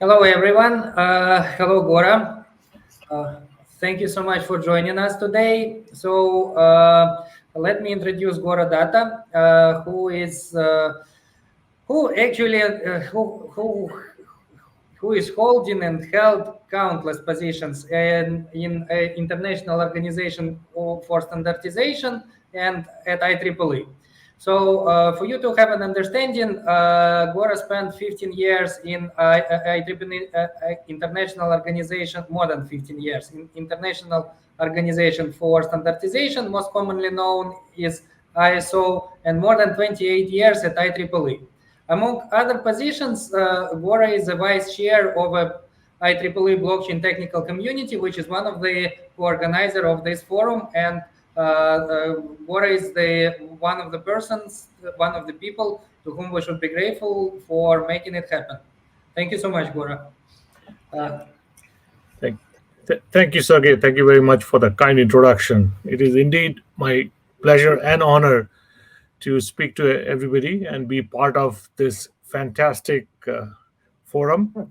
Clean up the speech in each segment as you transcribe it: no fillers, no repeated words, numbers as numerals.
Hello, everyone. Hello, Gora. Uh, Thank you so much for joining us today. Let me introduce Gora Datta, who actually who is holding and held countless positions in international organization for standardization and at IEEE. For you to have an understanding, Gora spent 15 years in IEEE international organization, more than 15 years in international organization for standardization, most commonly known is ISO, and more than 28 years at IEEE. Among other positions, Gora is the vice chair of a IEEE blockchain technical community, which is one of the co-organizer of this forum. And Gora is one of the persons, one of the people to whom we should be grateful for making it happen. Thank you so much, Gora. Thank you, Sergey. Thank you very much for the kind introduction. It is indeed my pleasure and honor to speak to everybody and be part of this fantastic forum.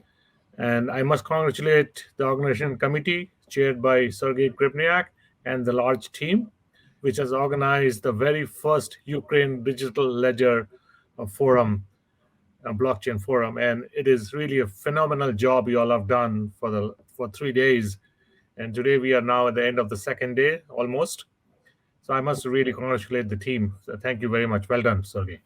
And I must congratulate the organization committee chaired by Sergei Kripniak and the large team, which has organized the very first Ukraine Digital Ledger forum, blockchain forum. And it is really a phenomenal job you all have done for 3 days. And today we are now at the end of the second day almost. So I must really congratulate the team. So thank you very much. Well done, Sergey.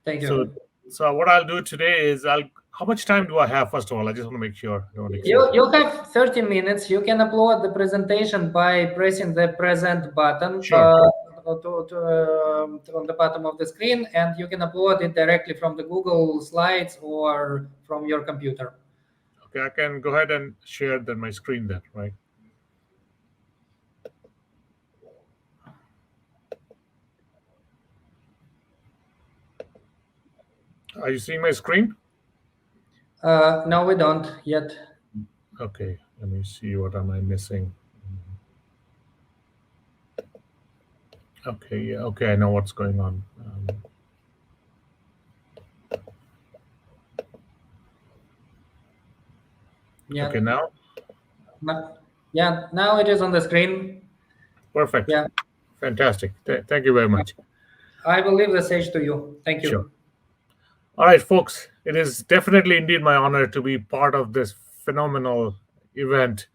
Thank you. So what I'll do today is how much time do I have? First of all, I just want to make sure. You have 30 minutes. You can upload the presentation by pressing the present button on the bottom of the screen, and you can upload it directly from the Google Slides or from your computer. Okay, I can go ahead and share my screen then, right? Are you seeing my screen? No, we don't yet. Okay, let me see. What am I missing? Okay, yeah, okay, I know what's going on. Yeah. Okay, now? Yeah, now it is on the screen. Perfect. Yeah. Fantastic. Thank you very much. I will leave the stage to you. Thank you. Sure. All right, folks, it is definitely indeed my honor to be part of this phenomenal event.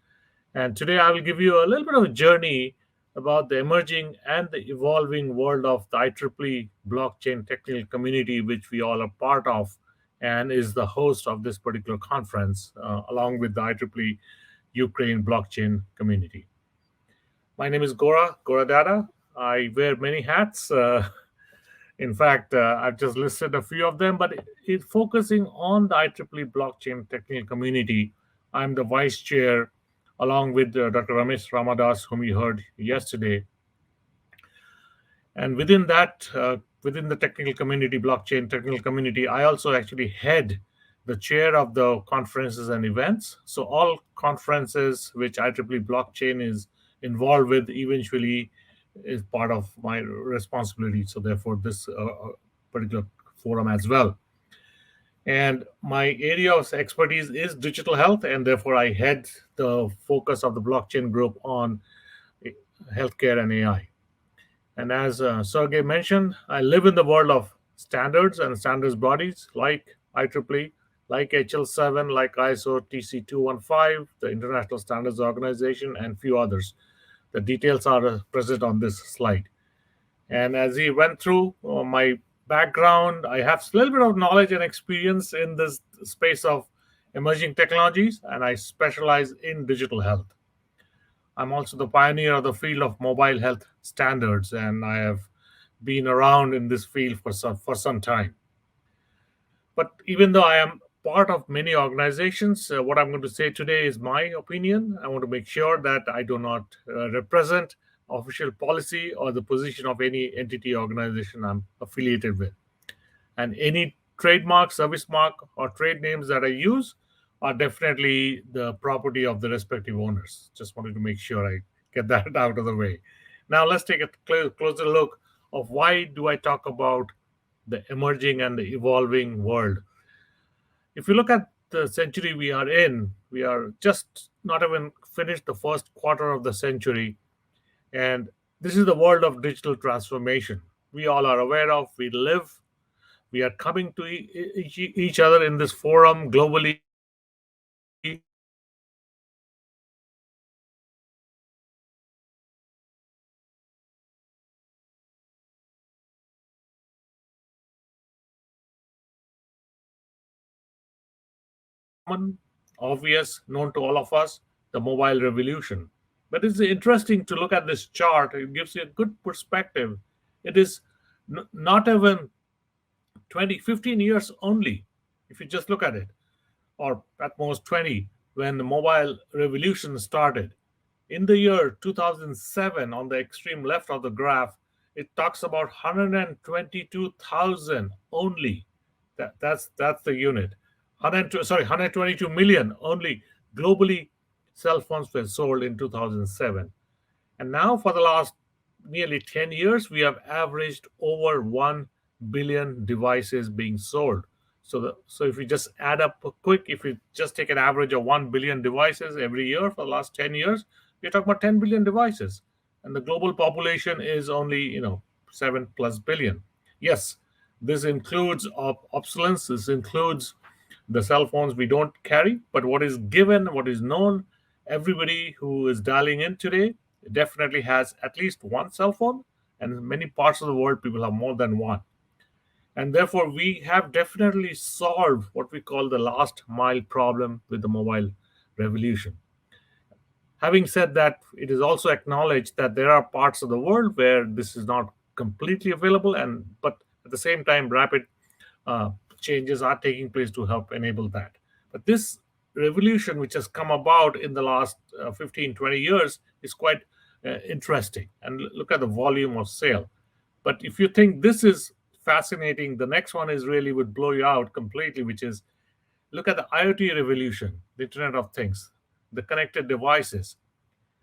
And today I will give you a little bit of a journey about the emerging and the evolving world of the IEEE blockchain technical community, which we all are part of and is the host of this particular conference, along with the IEEE Ukraine blockchain community. My name is Gora Datta. I wear many hats. In fact, I've just listed a few of them, but focusing on the IEEE blockchain technical community, I'm the vice chair along with Dr. Ramesh Ramadas, whom you heard yesterday. And within that, within the technical community, blockchain technical community, I also actually head the chair of the conferences and events. So all conferences which IEEE blockchain is involved with eventually is part of my responsibility. So therefore, this particular forum as well. And my area of expertise is digital health, and therefore I head the focus of the blockchain group on healthcare and AI. And as Sergey mentioned, I live in the world of standards and standards bodies like IEEE, like HL7, like ISO TC215, the International Standards Organization, and few others. The details are present on this slide. And as he went through my background, I have a little bit of knowledge and experience in this space of emerging technologies, and I specialize in digital health. I'm also the pioneer of the field of mobile health standards, and I have been around in this field for some time. But even though I am part of many organizations, what I'm going to say today is my opinion. I want to make sure that I do not represent official policy or the position of any entity or organization I'm affiliated with. And any trademark, service mark, or trade names that I use are definitely the property of the respective owners. Just wanted to make sure I get that out of the way. Now let's take a closer look of why do I talk about the emerging and the evolving world. If you look at the century we are in. We are just not even finished the first quarter of the century, and this is the world of digital transformation. We all are aware of. We live. We are coming to each other in this forum globally. Common, obvious, known to all of us, the mobile revolution. But it's interesting to look at this chart. It gives you a good perspective. It is not even 20, 15 years only, if you just look at it, or at most 20, when the mobile revolution started. In the year 2007, on the extreme left of the graph, it talks about 122,000 only. That's the unit. 122 million only globally cell phones were sold in 2007. And now, for the last nearly 10 years, we have averaged over 1 billion devices being sold. So if we just add up quick, if we just take an average of 1 billion devices every year for the last 10 years, we're talking about 10 billion devices. And the global population is only, 7 plus billion. Yes, this includes obsolescence, this includes the cell phones we don't carry, but what is given, what is known, everybody who is dialing in today definitely has at least one cell phone, and in many parts of the world, people have more than one. And therefore, we have definitely solved what we call the last mile problem with the mobile revolution. Having said that, it is also acknowledged that there are parts of the world where this is not completely available, and but at the same time, rapid uh, changes are taking place to help enable that. But this revolution, which has come about in the last 15, 20 years, is quite interesting. And look at the volume of sale. But if you think this is fascinating, the next one is really would blow you out completely, which is look at the IoT revolution, the Internet of Things, the connected devices.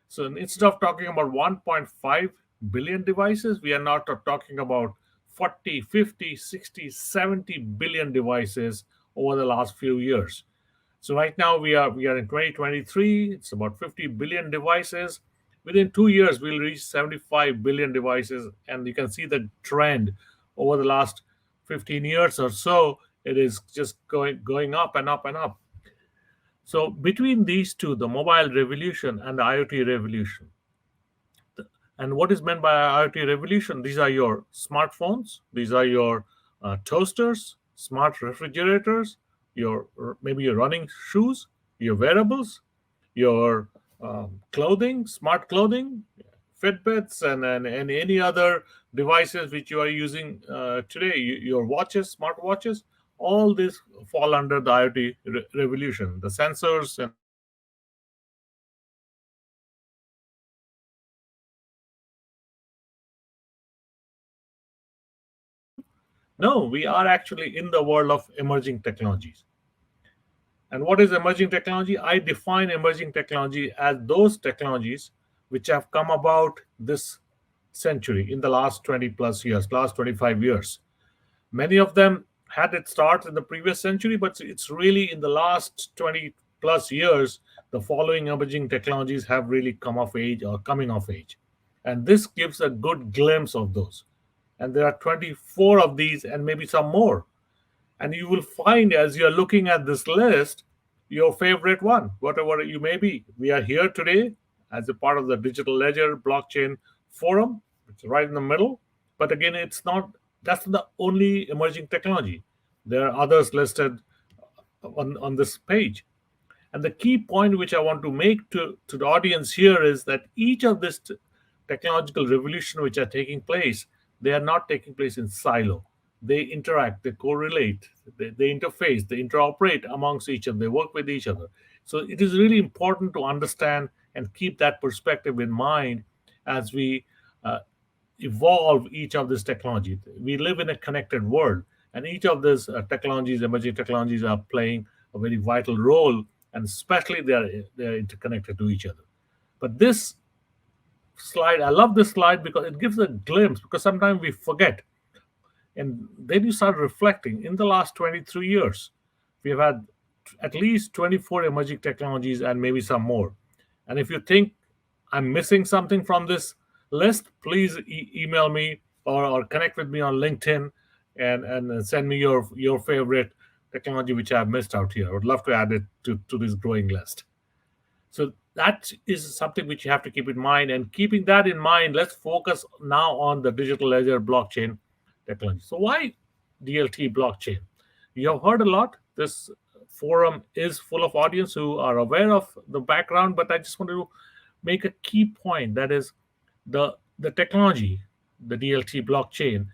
So instead of talking about 1.5 billion devices, we are now talking about 40, 50, 60, 70 billion devices over the last few years. So right now we are in 2023. It's about 50 billion devices. Within 2 years, we'll reach 75 billion devices, and you can see the trend over the last 15 years or so. It is just going up and up and up. So between these two, the mobile revolution and the IoT revolution, and what is meant by IoT revolution? These are your smartphones, these are your toasters, smart refrigerators, your maybe your running shoes, your wearables, your clothing, smart clothing, Fitbits, and any other devices which you are using today, your watches, smart watches. All these fall under the IoT revolution. The sensors and no, we are actually in the world of emerging technologies. And what is emerging technology? I define emerging technology as those technologies which have come about this century in the last 20 plus years, last 25 years. Many of them had its start in the previous century, but it's really in the last 20 plus years, the following emerging technologies have really come of age or coming of age. And this gives a good glimpse of those. And there are 24 of these and maybe some more. And you will find as you're looking at this list, your favorite one, whatever you may be. We are here today as a part of the Digital Ledger Blockchain Forum. It's right in the middle. But again, that's the only emerging technology. There are others listed on this page. And the key point which I want to make to the audience here is that each of this technological revolution which are taking place, they are not taking place in silo. They interact, they correlate, they interface, they interoperate amongst each other, they work with each other. So it is really important to understand and keep that perspective in mind as we uh, evolve each of this technology. We live in a connected world, and each of these technologies, emerging technologies, are playing a very vital role, and especially they are interconnected to each other. But this slide, I love this slide because it gives a glimpse. Because sometimes we forget, and then you start reflecting. In the last 23 years, we have had at least 24 emerging technologies and maybe some more. And if you think I'm missing something from this list, please email me or connect with me on LinkedIn and send me your favorite technology which I've missed out here. I would love to add it to this growing list. So that is something which you have to keep in mind. And keeping that in mind, let's focus now on the digital ledger blockchain technology. So why DLT blockchain? You have heard a lot. This forum is full of audience who are aware of the background, but I just want to make a key point, that is the technology, the DLT blockchain.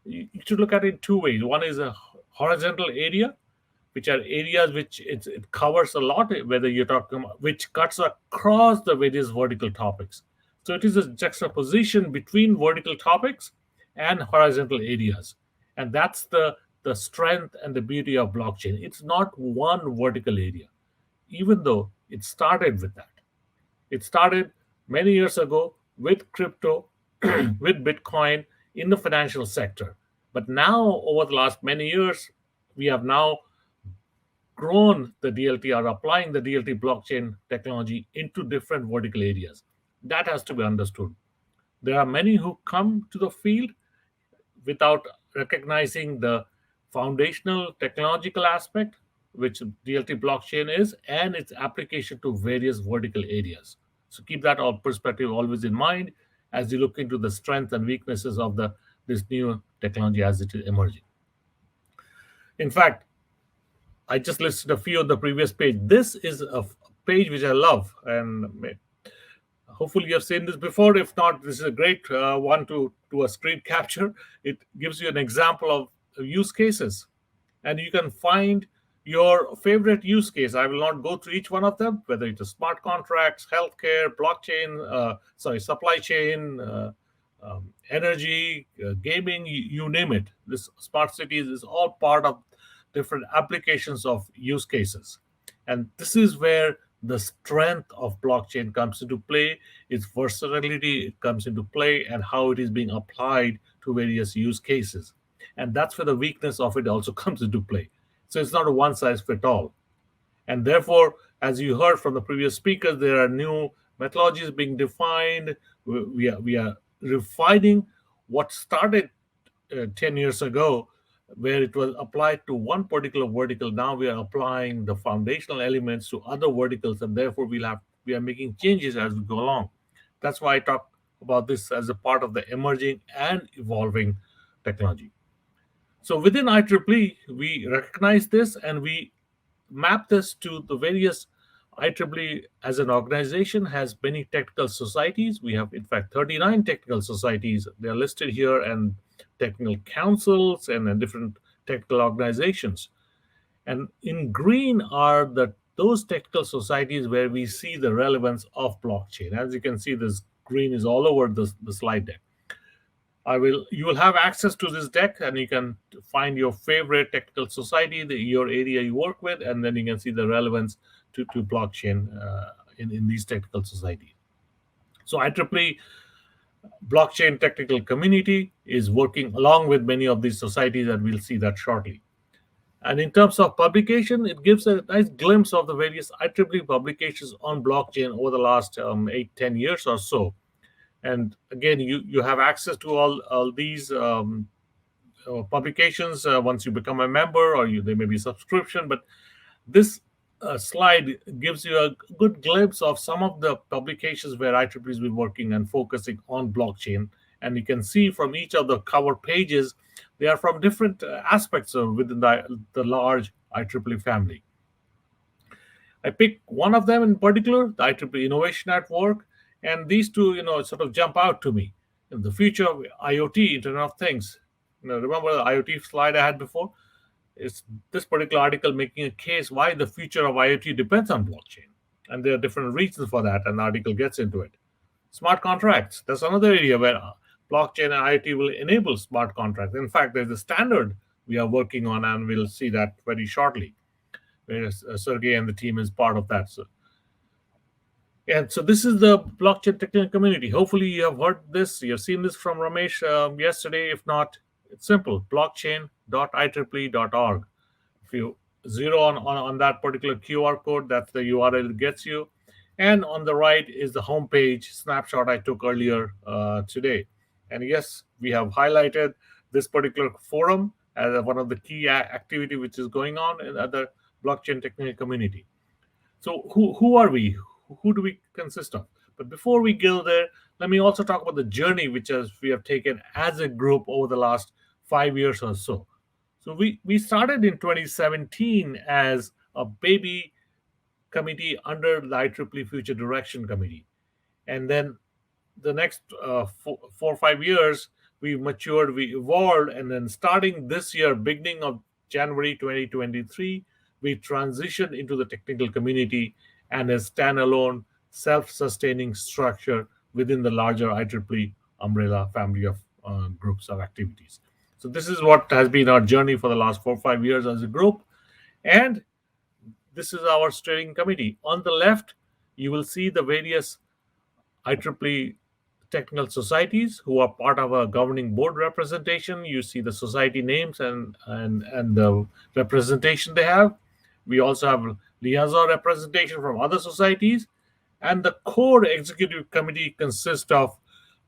You should look at it in two ways. One is a horizontal area, which are areas which it covers a lot, whether you're talking about, which cuts across the various vertical topics. So it is a juxtaposition between vertical topics and horizontal areas. And that's the strength and the beauty of blockchain. It's not one vertical area, even though it started with that. It started many years ago with crypto, with Bitcoin in the financial sector. But now, over the last many years, we have now grown the DLT, or applying the DLT blockchain technology into different vertical areas. That has to be understood. There are many who come to the field without recognizing the foundational technological aspect, which DLT blockchain is, and its application to various vertical areas. So keep that all perspective always in mind as you look into the strengths and weaknesses of this new technology as it is emerging. In fact, I just listed a few on the previous page. This is a page which I love, and hopefully you have seen this before. If not, this is a great one to do a screen capture. It gives you an example of use cases, and you can find your favorite use case. I will not go through each one of them, whether it is smart contracts, healthcare, blockchain, supply chain, energy, gaming, you name it. This smart cities is all part of different applications of use cases. And this is where the strength of blockchain comes into play, its versatility it comes into play, and how it is being applied to various use cases. And that's where the weakness of it also comes into play. So it's not a one size fit all. And therefore, as you heard from the previous speakers, there are new methodologies being defined. We are refining what started 10 years ago, where it was applied to one particular vertical. Now we are applying the foundational elements to other verticals, and therefore we are making changes as we go along. That's why I talk about this as a part of the emerging and evolving technology. So within IEEE, we recognize this and we map this to the various. IEEE as an organization has many technical societies. We have, in fact, 39 technical societies. They are listed here, and technical councils and different technical organizations. And in green are those technical societies where we see the relevance of blockchain. As you can see, this green is all over the slide deck. You will have access to this deck, and you can find your favorite technical society, your area you work with, and then you can see the relevance to blockchain in these technical societies. So IEEE blockchain technical community is working along with many of these societies, and we'll see that shortly. And in terms of publication, it gives a nice glimpse of the various IEEE publications on blockchain over the last 8-10 years or so. And again, you have access to all these publications once you become a member, or there may be a subscription. But this slide gives you a good glimpse of some of the publications where IEEE has been working and focusing on blockchain. And you can see from each of the cover pages, they are from different aspects within the large IEEE family. I picked one of them in particular, the IEEE Innovation at Work, and these two, sort of jump out to me. In the future of IoT, Internet of Things. Remember the IoT slide I had before? It's this particular article making a case why the future of IoT depends on blockchain. And there are different reasons for that, and the article gets into it. Smart contracts. That's another area where blockchain and IoT will enable smart contracts. In fact, there's a standard we are working on, and we'll see that very shortly, where Sergey and the team is part of that. And so this is the blockchain technical community. Hopefully you have heard this. You have seen this from Ramesh yesterday. If not, it's simple, blockchain.ieee.org. If you zero on that particular QR code. That's the URL it gets you. And on the right is the homepage snapshot I took earlier today. And yes, we have highlighted this particular forum as one of the key activity which is going on in the blockchain technical community. So who are we? Who do we consist of? But before we go there, let me also talk about the journey which we have taken as a group over the last 5 years or so. So we started in 2017 as a baby committee under the IEEE Future Direction Committee, and then the next 4 or 5 years we matured, we evolved, and then starting this year, beginning of January 2023, we transitioned into the technical community and a standalone self-sustaining structure within the larger IEEE umbrella family of groups of activities. So this is what has been our journey for the last 4 or 5 years as a group, and this is our steering committee. On the left you will see the various IEEE technical societies who are part of a governing board representation. You see the society names and the representation they have. We also have liaison representation from other societies, and the core executive committee consists of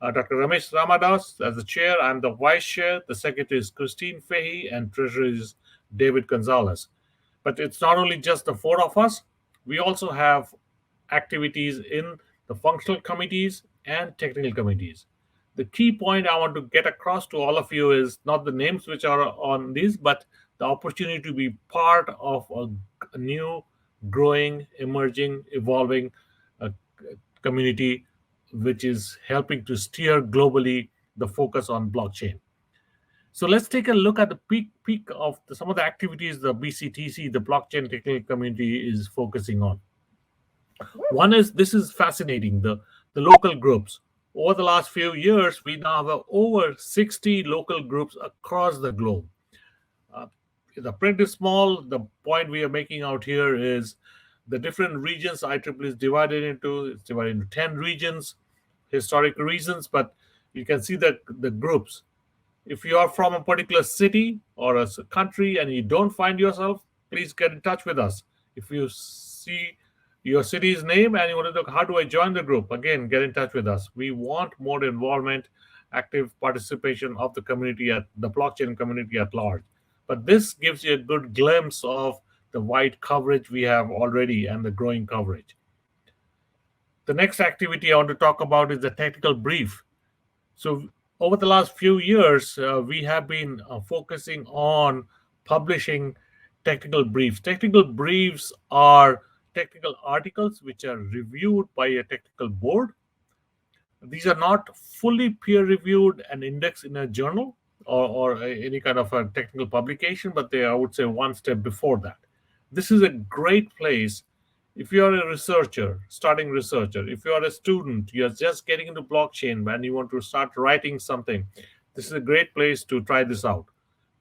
Dr. Ramesh Ramadas as the chair. I'm the vice chair. The secretary is Christine Fahey, and treasurer is David Gonzalez. But it's not only just the four of us. We also have activities in the functional committees and technical committees. The key point I want to get across to all of you is not the names which are on these, but the opportunity to be part of a new, growing, emerging, evolving community which is helping to steer globally the focus on blockchain. So let's take a look at the peak of some of the activities the BCTC, the blockchain technical community, is focusing on. One is, this is fascinating, the local groups. Over the last few years, we now have over 60 local groups across the globe. The print is small. The point we are making out here is the different regions IEEE is divided into. It's divided into 10 regions, historic reasons, but you can see that the groups. If you are from a particular city or a country and you don't find yourself, please get in touch with us. If you see your city's name and you want to look, how do I join the group? Again, get in touch with us. We want more involvement, active participation of the community, at the blockchain community at large. But this gives you a good glimpse of the wide coverage we have already and the growing coverage. The next activity I want to talk about is the technical brief. So over the last few years, we have been focusing on publishing technical briefs. Technical briefs are technical articles which are reviewed by a technical board. These are not fully peer reviewed and indexed in a journal or any kind of a technical publication, but they are, I would say, one step before that. This is a great place if you are a researcher, starting researcher, if you are a student, you're just getting into blockchain and you want to start writing something. This is a great place to try this out.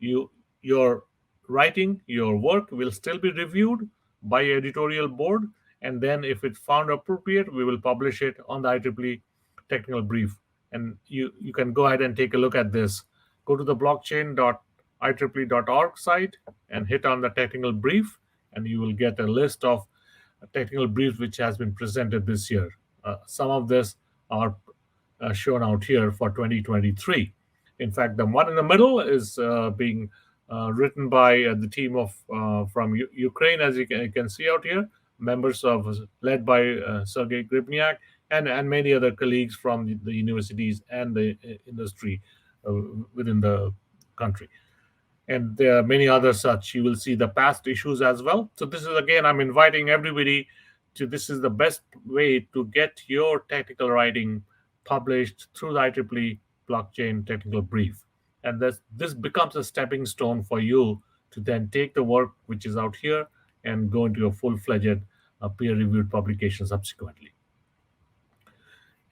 Your writing, your work will still be reviewed by editorial board, and then if it's found appropriate, we will publish it on the IEEE technical brief. And you can go ahead and take a look at this. Go to the blockchain.ieee.org site and hit on the technical brief, and you will get a list of technical briefs which has been presented this year. Some of this are shown out here for 2023. In fact, the one in the middle is being written by the team of from Ukraine, as you can see out here, members of led by Sergei Gribniak and many other colleagues from the universities and the industry within the country. And there are many other such. You will see the past issues as well. So this is, again, I'm inviting everybody to, this is the best way to get your technical writing published through the IEEE blockchain technical brief. And this becomes a stepping stone for you to then take the work which is out here and go into a full-fledged peer-reviewed publication subsequently.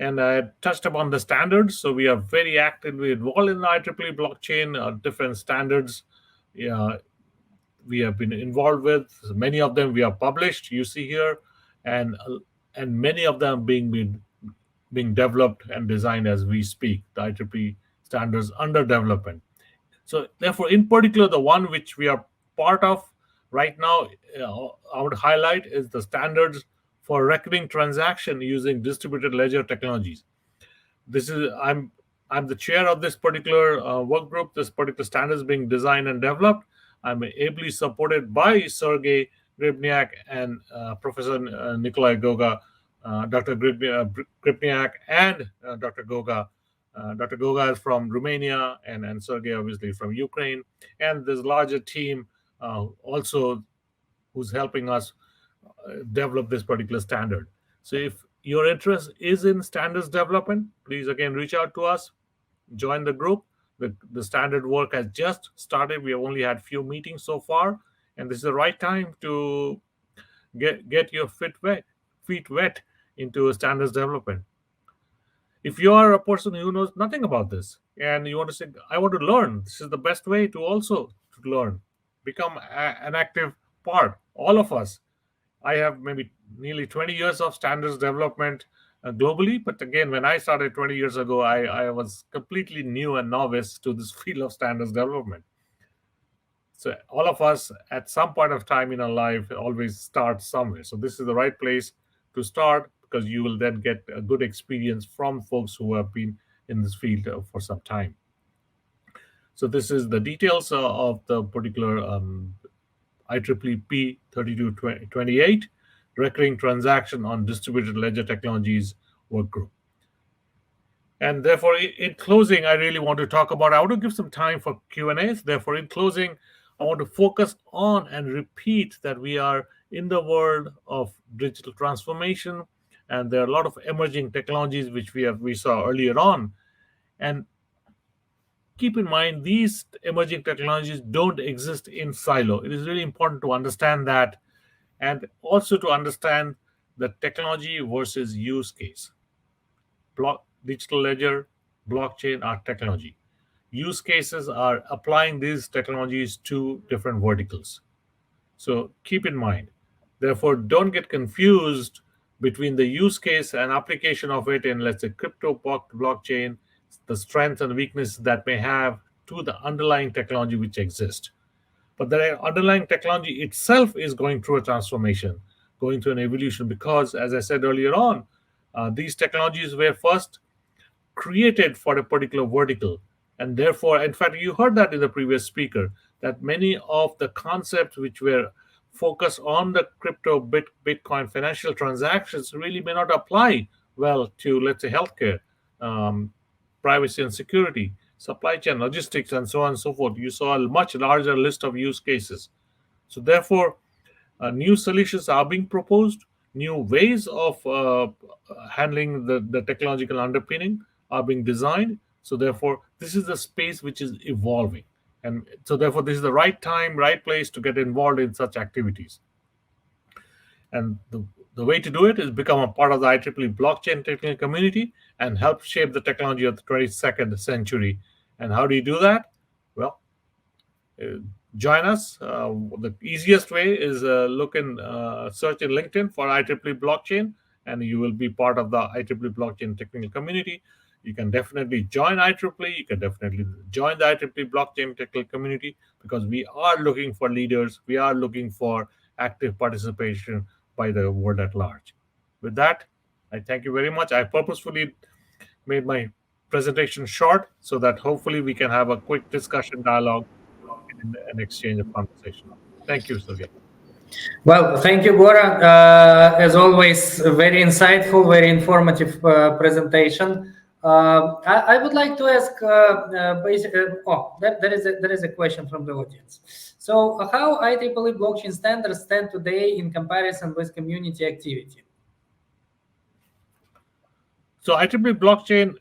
And I touched upon the standards. So we are very actively involved in the IEEE blockchain, different standards we have been involved with. Many of them we are published, you see here, and many of them being developed and designed as we speak. The IEEE standards under development. So therefore, in particular, the one which we are part of, Right now, I would highlight is the standards for reckoning transaction using distributed ledger technologies. This is I'm the chair of this particular work group. This particular standard is being designed and developed. I'm ably supported by Sergey Gribniak and Professor Nikolai Goga, Dr. Gribniak and Dr. Goga. Dr. Goga is from Romania, and Sergey obviously from Ukraine. And this larger team also who's helping us develop this particular standard. So if your interest is in standards development, please again reach out to us, join the group. The standard work has just started. We have only had few meetings so far, and this is the right time to get your feet wet into standards development. If you are a person who knows nothing about this and you want to say, I want to learn, this is the best way to also to learn. Become an active part. All of us, I have maybe nearly 20 years of standards development globally. But again, when I started 20 years ago, I was completely new and novice to this field of standards development. So all of us at some point of time in our life always start somewhere. So this is the right place to start, because you will then get a good experience from folks who have been in this field for some time. So this is the details of the particular IEEE 3228 recurring transaction on distributed ledger technologies work group. And therefore, in closing, I really want to talk about, I want to give some time for Q&As. Therefore, in closing, I want to focus on and repeat that we are in the world of digital transformation, and there are a lot of emerging technologies which we saw earlier on. And keep in mind, these emerging technologies don't exist in silo. It is really important to understand that, and also to understand the technology versus use case. Digital ledger, blockchain are technology. Use cases are applying these technologies to different verticals. So keep in mind. Therefore, don't get confused between the use case and application of it in, let's say, crypto blockchain, the strengths and weaknesses that may have to the underlying technology which exists. But the underlying technology itself is going through a transformation, going through an evolution, because, as I said earlier on, these technologies were first created for a particular vertical. And therefore, in fact, you heard that in the previous speaker, that many of the concepts which were focused on the crypto Bitcoin financial transactions really may not apply well to, let's say, healthcare, um, privacy and security, supply chain, logistics, and so on and so forth. You saw a much larger list of use cases. So therefore, new solutions are being proposed, new ways of handling the technological underpinning are being designed. So therefore, this is the space which is evolving. And so therefore, this is the right time, right place to get involved in such activities. And the way to do it is become a part of the IEEE blockchain technical community and help shape the technology of the 22nd century. And how do you do that? Well, uh, join us. The easiest way is search in LinkedIn for IEEE blockchain, and you will be part of the IEEE blockchain technical community. You can definitely join IEEE. You can definitely join the IEEE blockchain technical community, because we are looking for leaders. We are looking for active participation by the world at large. With that, I thank you very much. I purposefully made my presentation short so that hopefully we can have a quick discussion dialogue and an exchange of conversation. Thank you, Sergey. Well, thank you, Gora. As always, a very insightful, very informative presentation. I would like to ask, there is a question from the audience. So, how IEEE blockchain standards stand today in comparison with community activity? So IEEE blockchain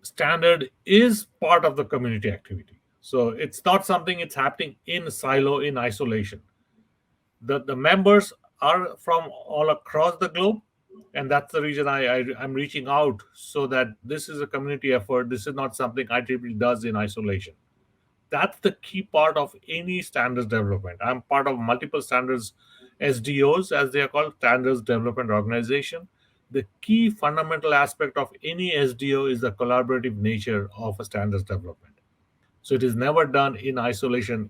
standard is part of the community activity. So it's not something it's happening in silo, in isolation. The members are from all across the globe, and that's the reason I'm reaching out, so that this is a community effort. This is not something IEEE does in isolation. That's the key part of any standards development. I'm part of multiple standards SDOs, as they are called, standards development organization. The key fundamental aspect of any SDO is the collaborative nature of a standards development. So it is never done in isolation,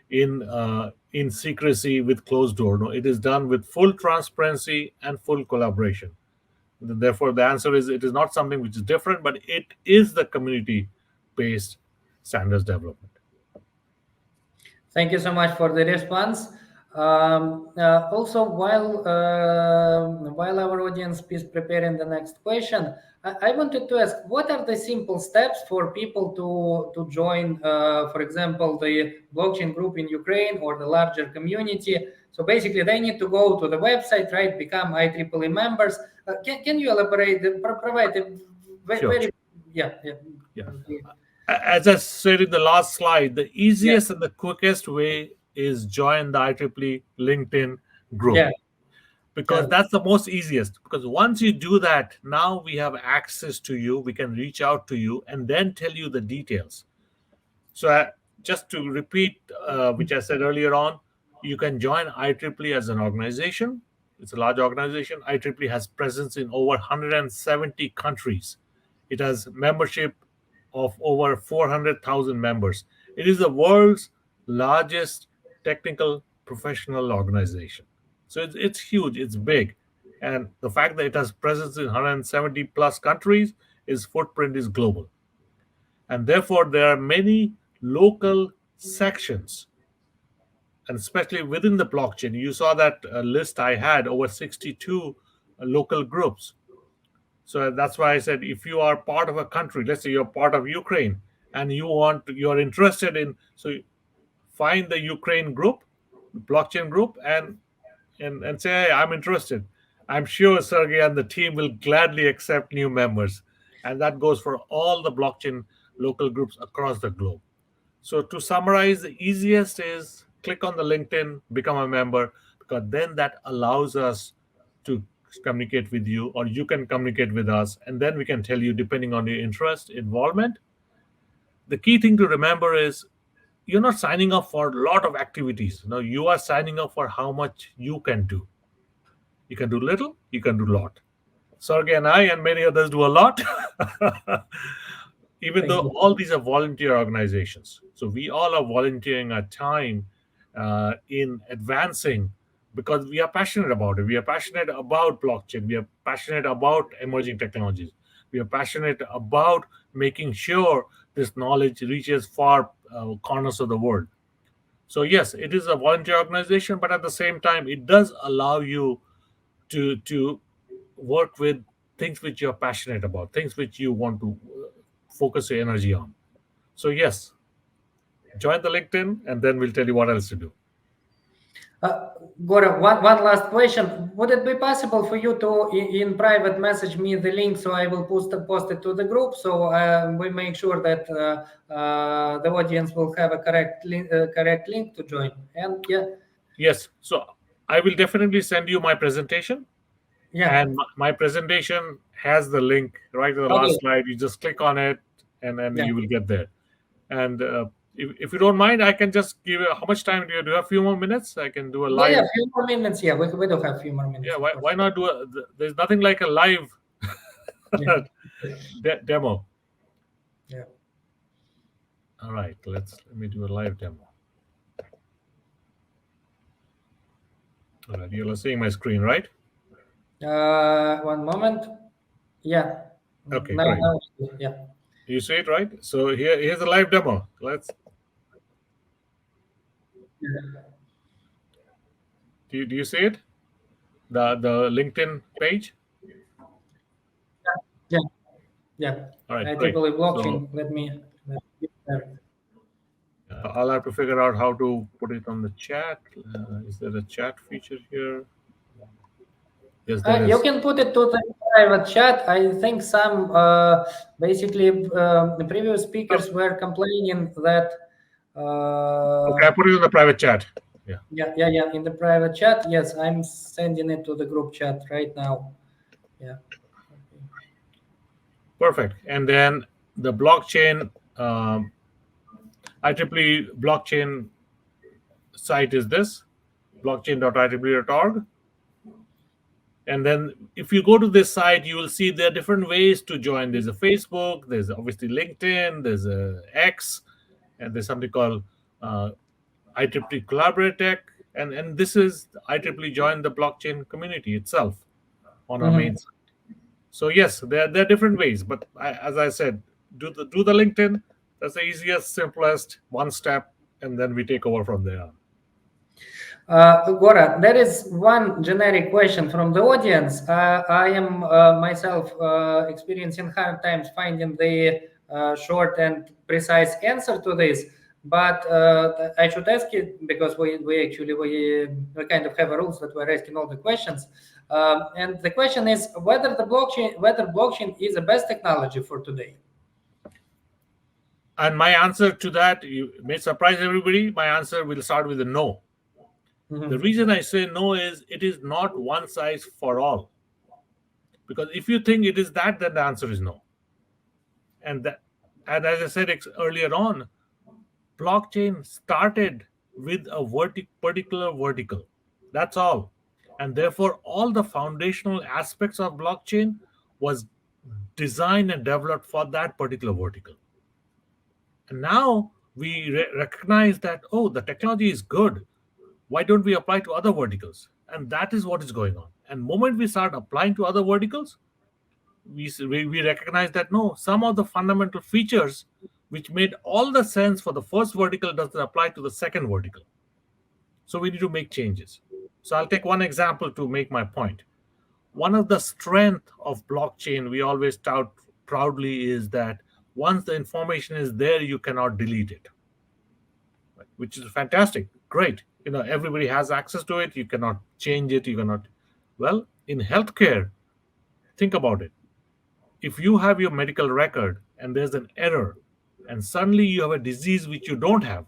in secrecy with closed door. No, it is done with full transparency and full collaboration. Therefore, the answer is it is not something which is different, but it is the community based standards development. Thank you so much for the response. Also, while our audience is preparing the next question, I wanted to ask, what are the simple steps for people to join, for example, the blockchain group in Ukraine or the larger community? So basically, they need to go to the website, right? Become IEEE members. Can you elaborate, provide a Sure. very, yeah, yeah. Yeah. As I said in the last slide, the easiest and the quickest way is join the IEEE LinkedIn group, Yeah, because yeah. that's the most easiest. Because once you do that, now we have access to you, we can reach out to you and then tell you the details. So just to repeat, which I said earlier on, you can join IEEE as an organization. It's a large organization. IEEE has presence in over 170 countries. It has membership of over 400,000 members. It is the world's largest technical professional organization. So it's huge, it's big. And the fact that it has presence in 170 plus countries, its footprint is global. And therefore, there are many local sections, and especially within the blockchain. You saw that list I had, over 62 local groups. So that's why I said if you are part of a country, let's say you're part of Ukraine, and you're interested in, so find the Ukraine group, blockchain group, and say, hey, I'm interested. I'm sure Sergey and the team will gladly accept new members. And that goes for all the blockchain local groups across the globe. So to summarize, the easiest is click on the LinkedIn, become a member, because then that allows us to communicate with you, or you can communicate with us, and then we can tell you depending on your interest, involvement. The key thing to remember is you're not signing up for a lot of activities. No, you are signing up for how much you can do. You can do little, you can do a lot. Sergey and I and many others do a lot, even Thank though you. all these are volunteer organizations. So we all are volunteering our time in advancing, because we are passionate about it. We are passionate about blockchain. We are passionate about emerging technologies. We are passionate about making sure this knowledge reaches far corners of the world. So yes, it is a volunteer organization, but at the same time, it does allow you to work with things which you're passionate about, things which you want to focus your energy on. So yes, join the LinkedIn, and then we'll tell you what else to do. Gora, one last question. Would it be possible for you to in private message me the link, so I will post it to the group, so we make sure that the audience will have a correct link to join? And yeah, Yes, so I will definitely send you my presentation, yeah, and my presentation has the link right in the okay, last slide. You just click on it, and then yeah, you will get there. And if you don't mind, I can just give you, how much time do you have? A few more minutes? I can do a yeah. live. Few more minutes. Yeah, we do have a few more Yeah, minutes, of why course. not do a, there's nothing like a live Yeah, demo. yeah. All right, let me do a live demo. All right, you're seeing my screen, right? One moment. Yeah. Okay, Now, great. yeah. You see it, right? So here's a live demo. Do you see it? The LinkedIn page. Yeah, yeah. All right, I great. typically So blockchain. Let me get there. I'll have to figure out how to put it on the chat. Is there a chat feature here? Yes, there You is. can put it to the private chat. I think some basically the previous Oh, speakers were complaining that okay, I put it in the private chat. Yeah, yeah, in the private chat. Yes, I'm sending it to the group chat right now. Yeah. perfect. And then the blockchain, IEEE blockchain site is this, blockchain.ieee.org. And then if you go to this site, you will see there are different ways to join. There's a Facebook, there's obviously LinkedIn, there's a X, and there's something called IEEE Collaborate Tech, and this is IEEE joined the blockchain community itself on our main Mhm. site. So yes, there are different ways, but as I said, do the LinkedIn. That's the easiest, simplest one step, and then we take over from there. Gora, there is one generic question from the audience. I am myself experiencing hard times finding the short and precise answer to this. But I should ask it because we kind of have a rules that we're asking all the questions. And the question is whether blockchain is the best technology for today. And my answer to that, you may surprise everybody. My answer will start with a no. The Mhm. reason I say no is it is not one size for all. Because if you think it is that, then the answer is no. And that, and as I said earlier on, blockchain started with a particular vertical. That's all. And therefore, all the foundational aspects of blockchain was designed and developed for that particular vertical. And now we recognize that, oh, the technology is good. Why don't we apply to other verticals? And that is what is going on. And moment we start applying to other verticals, we recognize that no, some of the fundamental features which made all the sense for the first vertical doesn't apply to the second vertical. So we need to make changes. So I'll take one example to make my point. One of the strength of blockchain we always tout proudly is that once the information is there, you cannot delete it, which is fantastic. Great. Everybody has access to it. You cannot change it. You cannot. Well, in healthcare, think about it. If you have your medical record and there's an error, and suddenly you have a disease which you don't have,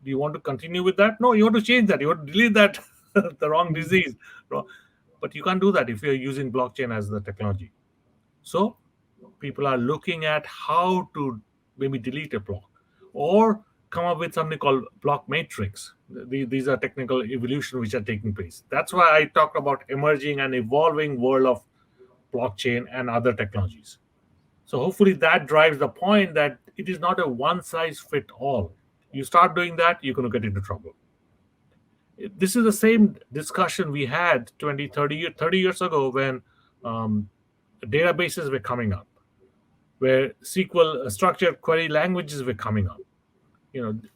do you want to continue with that? No, you want to change that. You want to delete that, the wrong disease. But you can't do that if you're using blockchain as the technology. So people are looking at how to maybe delete a block or come up with something called block matrix. These are technical evolution which are taking place. That's why I talk about emerging and evolving world of blockchain and other technologies. So hopefully that drives the point that it is not a one size fit all. You start doing that, you're going to get into trouble. This is the same discussion we had 20, 30 years ago when um, databases were coming up, where SQL structured query languages were coming up.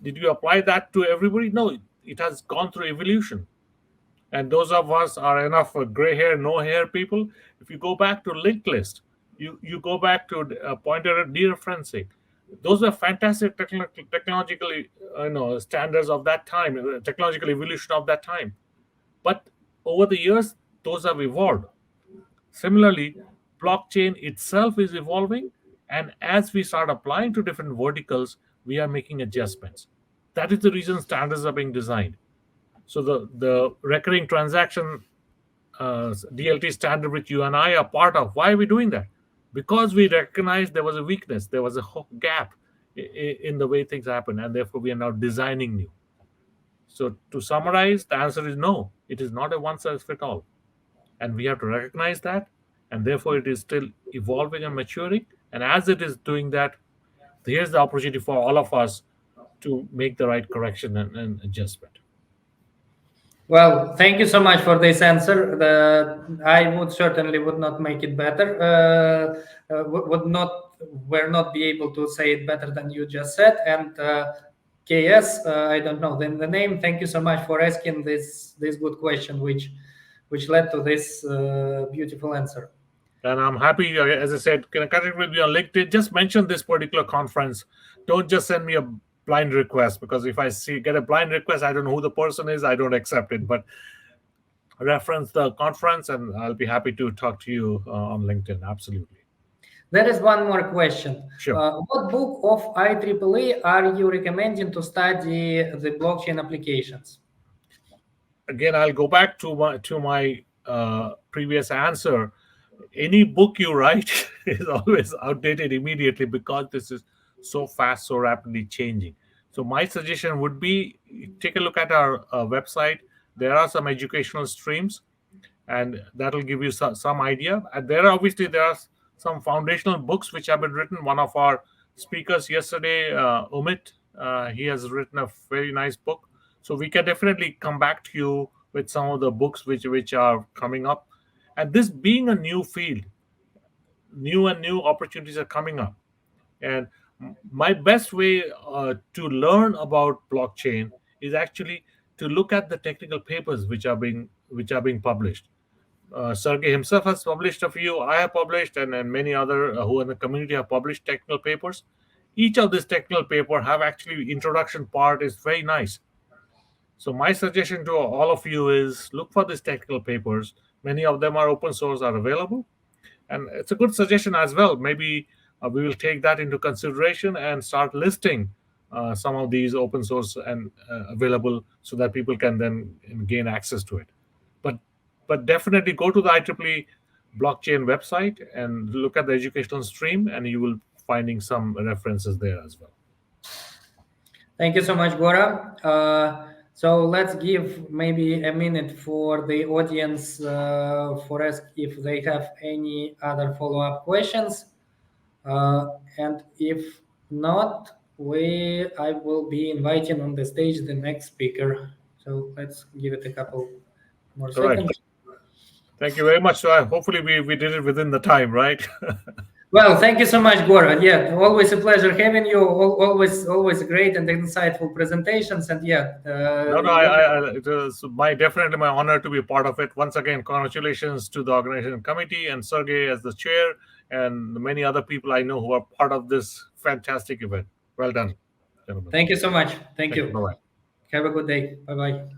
Did you apply that to everybody? No, it has gone through evolution. And those of us are enough gray hair, no hair people. If you go back to linked list, you go back to pointer dereferencing. Those were fantastic technological standards of that time, technological evolution of that time. But over the years, those have evolved. Similarly, blockchain itself is evolving, and as we start applying to different verticals, we are making adjustments. That is the reason standards are being designed. So the recurring transaction DLT standard, which you and I are part of, why are we doing that? Because we recognize there was a weakness, there was a gap in the way things happen, and therefore we are now designing new. So to summarize, the answer is no. It is not a one size fit all, and we have to recognize that, and therefore it is still evolving and maturing. And as it is doing that, here's the opportunity for all of us to make the right correction and adjustment. Well, thank you so much for this answer. I would certainly would not make it better. Would not Will not be able to say it better than you just said. And KS, I don't know the name. Thank you so much for asking this good question, which led to this beautiful answer. And I'm happy, as I said, can I connect with you on LinkedIn? Just mention this particular conference. Don't just send me a blind request, because if I get a blind request, I don't know who the person is, I don't accept it. But reference the conference, and I'll be happy to talk to you on LinkedIn. Absolutely. There is one more question. Sure. What book of IEEE are you recommending to study the blockchain applications? Again, I'll go back to my previous answer. Any book you write is always outdated immediately, because this is so fast, so rapidly changing. So my suggestion would be, take a look at our website. There are some educational streams, and that'll give you some idea. And there are some foundational books which have been written. One of our speakers yesterday, Umit, he has written a very nice book. So we can definitely come back to you with some of the books which are coming up. And this being a new field, new opportunities are coming up. And my best way to learn about blockchain is actually to look at the technical papers which are being published. Sergey himself has published a few. I have published, and many other who in the community have published technical papers. Each of these technical paper have actually introduction part is very nice. So my suggestion to all of you is look for these technical papers. Many of them are open source, are available, and it's a good suggestion as well. Maybe we will take that into consideration and start listing some of these open source and available so that people can then gain access to it. But but definitely go to the IEEE blockchain website and look at the educational stream, and you will finding some references there as well. Thank you so much, Gora. So let's give maybe a minute for the audience for us if they have any other follow-up questions. And if not, I will be inviting on the stage the next speaker. So let's give it a couple more All right. seconds. Thank you very much. So hopefully we did it within the time, right? Well, thank you so much, Gora. Yeah, always a pleasure having you. Always great and insightful presentations. And yeah, No, no, it was definitely my honor to be part of it. Once again, congratulations to the organization committee and Sergey as the chair, and the many other people I know who are part of this fantastic event. Well done, gentlemen. Thank you so much. Thank Thank you. you. Bye-bye. Have a good day. Bye bye.